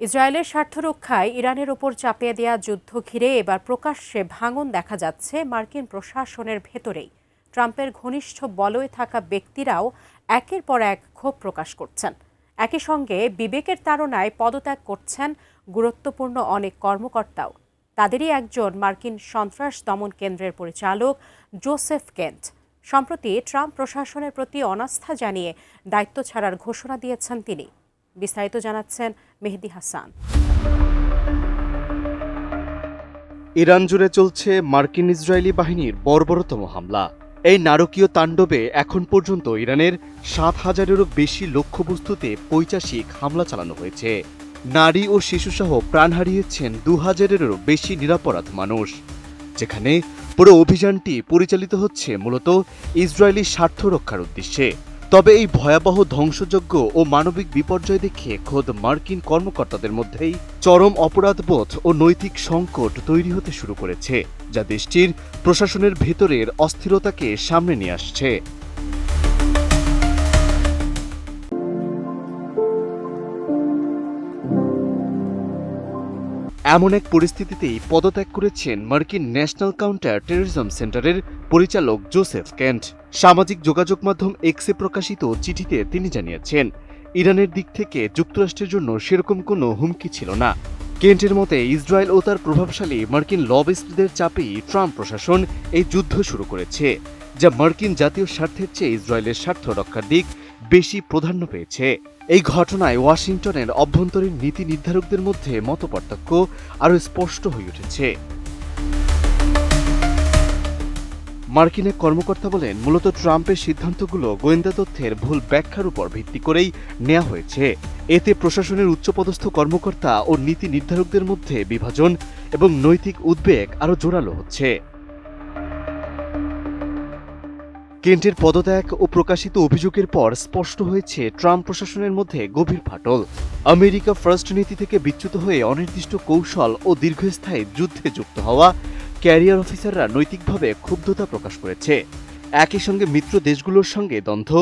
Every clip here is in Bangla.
ইসরায়েলের স্বার্থ রক্ষায় ইরানের ওপর চাপিয়ে দেয়া যুদ্ধ ঘিরে এবার প্রকাশ্যে ভাঙন দেখা যাচ্ছে মার্কিন প্রশাসনের ভেতরেই। ট্রাম্পের ঘনিষ্ঠ বলয়ে থাকা ব্যক্তিরাও একের পর এক ক্ষোভ প্রকাশ করছেন। একই সঙ্গে বিবেকের তাড়নায় পদত্যাগ করছেন গুরুত্বপূর্ণ অনেক কর্মকর্তাও। তাদেরই একজন মার্কিন সন্ত্রাস দমন কেন্দ্রের পরিচালক জোসেফ কেন্ট। সম্প্রতি ট্রাম্প প্রশাসনের প্রতি অনাস্থা জানিয়ে দায়িত্ব ছাড়ার ঘোষণা দিয়েছেন তিনি। বিস্তারিত জানাচ্ছেন মেহেদি হাসান। ইরান জুড়ে চলছে মার্কিন ইসরায়েলি বাহিনীর বর্বরতম হামলা। এই নারকীয় তাণ্ডবে এখন পর্যন্ত ইরানের ৭,০০০-এরও বেশি লক্ষ্যবস্তুতে পৈশাচিক হামলা চালানো হয়েছে। নারী ও শিশুসহ প্রাণ হারিয়েছেন ২,০০০-এরও বেশি নিরপরাধ মানুষ, যেখানে পুরো অভিযানটি পরিচালিত হচ্ছে মূলত ইসরায়েলি স্বার্থ রক্ষার উদ্দেশ্যে। তবে এই ভয়াবহ ধ্বংসযজ্ঞ ও মানবিক বিপর্যয় দেখে খোদ মার্কিন কর্মকর্তাদের মধ্যেই চরম অপরাধবোধ ও নৈতিক সংকট তৈরি হতে শুরু করেছে, যা দেশটির প্রশাসনের ভেতরের অস্থিরতাকে সামনে নিয়ে আসছে। এমন এক পরিস্থিতিতেই পদত্যাগ করেছেন মার্কিন ন্যাশনাল কাউন্টার টেররিজম সেন্টারের পরিচালক জোসেফ কেন্ট। সামাজিক যোগাযোগ মাধ্যম এক্সে প্রকাশিত চিঠিতে তিনি জানিয়েছেন, ইরানের দিক থেকে যুক্তরাষ্ট্রের জন্য সেরকম কোনো হুমকি ছিল না। কেন্টের মতে, ইসরায়েল ও তার প্রভাবশালী মার্কিন লবিস্টদের চাপেই ট্রাম্প প্রশাসন এই যুদ্ধ শুরু করেছে, যা মার্কিন জাতীয় স্বার্থের চেয়ে ইসরায়েলের স্বার্থ রক্ষার দিক বেশি প্রাধান্য পেয়েছে। এই ঘটনায় ওয়াশিংটনের অভ্যন্তরীণ নীতি নির্ধারকদের মধ্যে মতপার্থক্য আরও স্পষ্ট হয়ে উঠেছে। মার্কিন এক কর্মকর্তা বলেন, মূলত ট্রাম্পের সিদ্ধান্তগুলো গোয়েন্দা তথ্যের ভুল ব্যাখ্যার উপর ভিত্তি করেই নেওয়া হয়েছে। এতে প্রশাসনের উচ্চপদস্থ কর্মকর্তা ও নীতি নির্ধারকদের মধ্যে বিভাজন এবং নৈতিক উদ্বেগ আরও জোরালো হচ্ছে। কেন্টের পদত্যাগ ও প্রকাশিত অভিযোগের পর স্পষ্ট হয়েছে ট্রাম্প প্রশাসনের মধ্যে গভীর ফাটল। আমেরিকা ফার্স্ট নীতি থেকে বিচ্যুত হয়ে অনির্দিষ্ট কৌশল ও দীর্ঘস্থায়ী যুদ্ধে যুক্ত হওয়া ক্যারিয়ার অফিসাররা নৈতিকভাবে ক্ষুব্ধতা প্রকাশ করেছে। একই সঙ্গে মিত্র দেশগুলোর সঙ্গে দ্বন্দ্ব,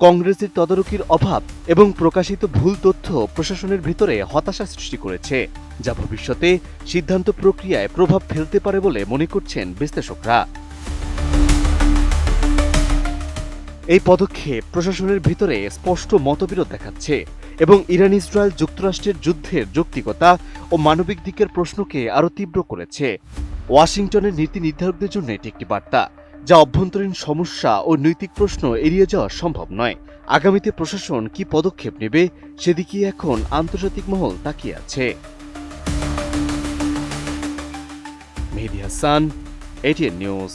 কংগ্রেসের তদারকির অভাব এবং প্রকাশিত ভুল তথ্য প্রশাসনের ভেতরে হতাশা সৃষ্টি করেছে, যা ভবিষ্যতে সিদ্ধান্ত প্রক্রিয়ায় প্রভাব ফেলতে পারে বলে মনে করছেন বিশ্লেষকরা। এই পদক্ষেপ প্রশাসনের ভিতরে স্পষ্ট মতবিরোধ দেখাচ্ছে এবং ইরান ইসরায়েল যুক্তরাষ্ট্রের যুদ্ধের যৌক্তিকতা ও মানবিক দিকের প্রশ্নকে আরও তীব্র করেছে। ওয়াশিংটনের নীতি নির্ধারকদের জন্য এটি একটি বার্তা, যা অভ্যন্তরীণ সমস্যা ও নৈতিক প্রশ্ন এড়িয়ে যাওয়া সম্ভব নয়। আগামীতে প্রশাসন কি পদক্ষেপ নেবে সেদিকেই এখন আন্তর্জাতিক মহল তাকিয়ে আছে। Mehedi Hasan, ATN news.